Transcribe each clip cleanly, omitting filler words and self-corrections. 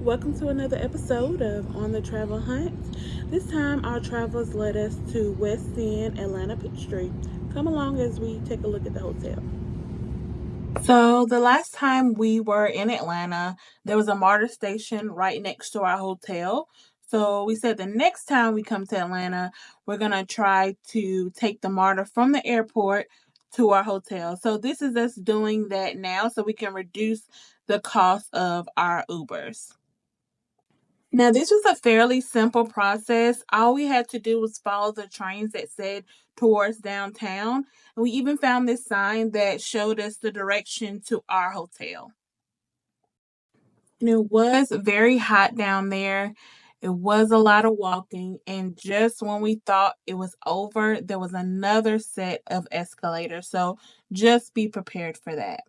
Welcome to another episode of On the Travel Hunt. This time our travels led us to Westin Atlanta Peachtree. Come along as we take a look at the hotel. So the last time we were in Atlanta, there was a MARTA station right next to our hotel. So we said the next time we come to Atlanta, we're going to try to take the MARTA from the airport to our hotel. So this is us doing that now so we can reduce the cost of our Ubers. Now, this was a fairly simple process. All we had to do was follow the trains that said towards downtown. And we even found this sign that showed us the direction to our hotel. And it was very hot down there. It was a lot of walking. And just when we thought it was over, there was another set of escalators. So just be prepared for that.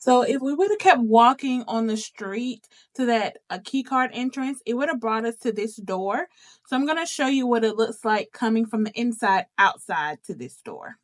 So if we would have kept walking on the street to that key card entrance, it would have brought us to this door. So I'm going to show you what it looks like coming from the inside outside to this door.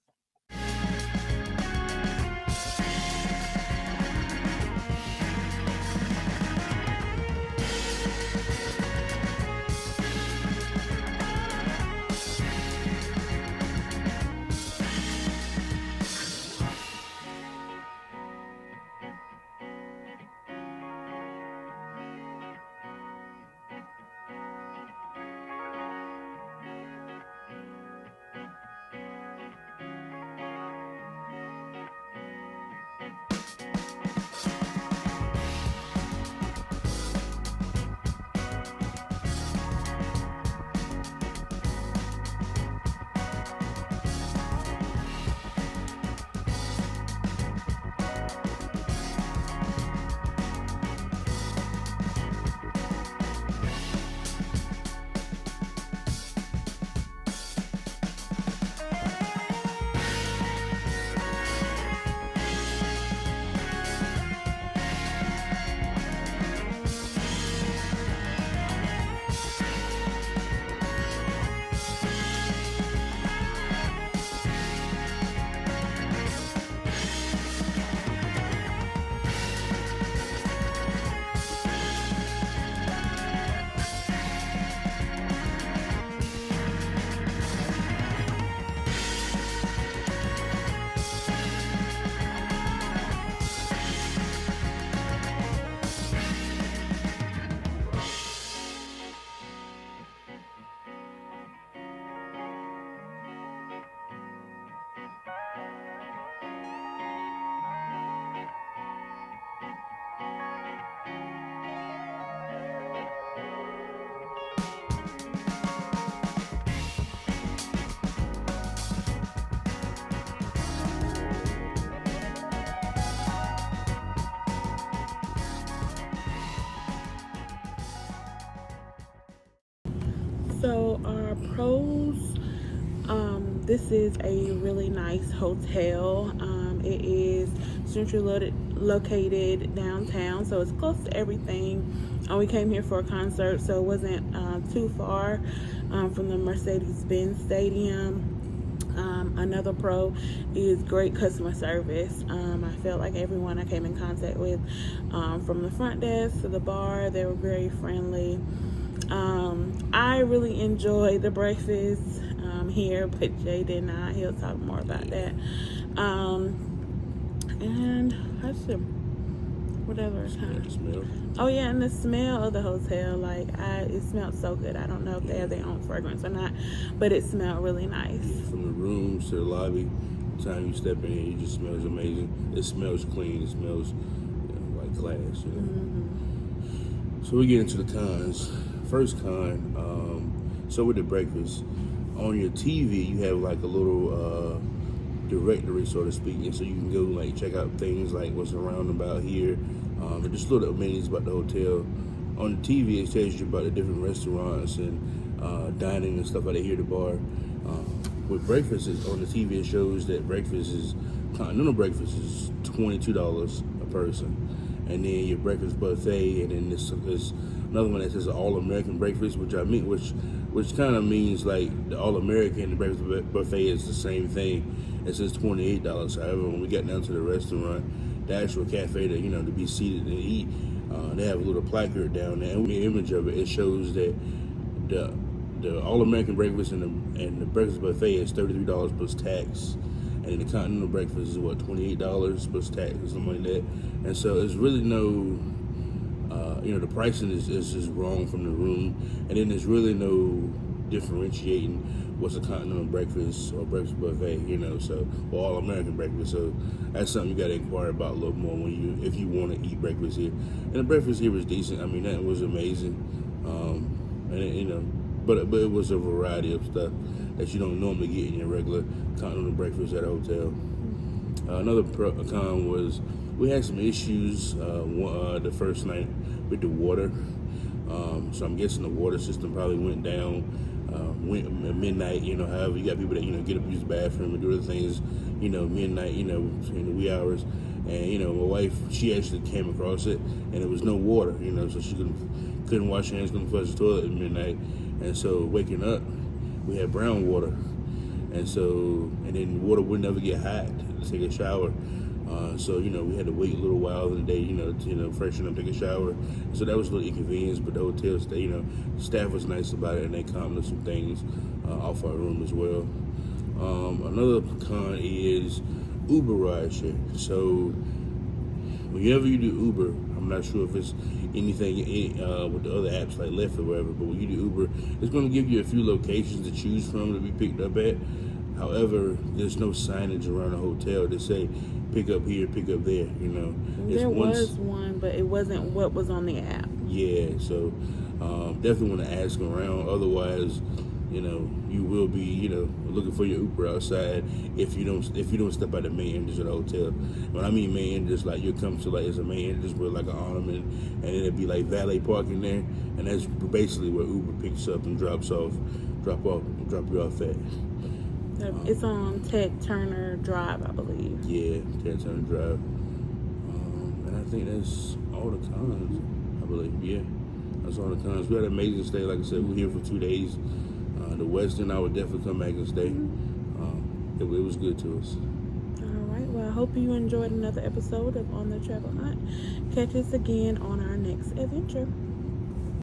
So our pros, this is a really nice hotel. It is centrally located downtown, so it's close to everything. We came here for a concert, so it wasn't too far. from the Mercedes-Benz Stadium. Another pro is great customer service. I felt like everyone I came in contact with, from the front desk to the bar, they were very friendly. I really enjoyed the breakfast here, but Jay did not. He'll talk more about that. And I should, whatever kind. Smell. Oh yeah, and the smell of the hotel, like it smelled so good. I don't know if they have their own fragrance or not, but it smelled really nice. From the rooms to the lobby, the time you step in here, it just smells amazing. It smells clean. It smells like class. So we get into the cons. First con, so with the breakfast, on your TV you have like a little directory, so to speak, and so you can go like check out things like what's around about here, and just little amenities about the hotel. On the TV it tells you about the different restaurants and dining and stuff like that here at the bar. With breakfast, on the TV it shows that continental breakfast is $22 a person, and then your breakfast buffet, and then this another one that says an all-American breakfast, which kind of means like the all-American and the breakfast buffet is the same thing. It says $28. However, when we got down to the restaurant, the actual cafe to to be seated and eat, they have a little placard down there, and the image of it, it shows that the all-American breakfast and the breakfast buffet is $33 plus tax, and the continental breakfast is $28 plus tax or something like that. And so it's really no, the pricing is just wrong from the room, and then there's really no differentiating what's a continental breakfast or breakfast buffet, so, or all-American breakfast. So that's something you got to inquire about a little more if you want to eat breakfast here. And the breakfast here was decent. I mean, that was amazing, but it was a variety of stuff that you don't normally get in your regular continental breakfast at a hotel. Another con was we had some issues the first night with the water. So I'm guessing the water system probably went down went at midnight. However, you got people that get up and use the bathroom and do other things. Midnight. In the wee hours. And my wife, she actually came across it, and there was no water. So she couldn't wash her hands, couldn't flush the toilet at midnight. And so waking up, we had brown water, and then water would never get hot to take a shower. So we had to wait a little while in the day, to freshen up, take a shower. So that was a little inconvenience, but the hotel staff was nice about it, and they commented some things off our room as well. Another con is Uber rideshare. So whenever you do Uber, I'm not sure if it's anything with the other apps like Lyft or whatever, but when you do Uber, it's going to give you a few locations to choose from to be picked up at. However, there's no signage around the hotel to say pick up here, pick up there. There was one, but it wasn't what was on the app. Yeah, so definitely want to ask around. Otherwise, you will be looking for your Uber outside if you don't step out the main entrance of the hotel. When I mean main entrance, like you'll come to it's a main entrance with like an ornament, and it'll be like valet parking there, and that's basically where Uber picks up and drop you off at. It's on Ted Turner Drive, I believe. Yeah, Ted Turner Drive. And I think that's all the cons, I believe. Yeah, that's all the cons. We had an amazing stay. Like I said, we were here for 2 days. The Westin, I would definitely come back and stay. It was good to us. All right. Well, I hope you enjoyed another episode of On the Travel Hunt. Catch us again on our next adventure.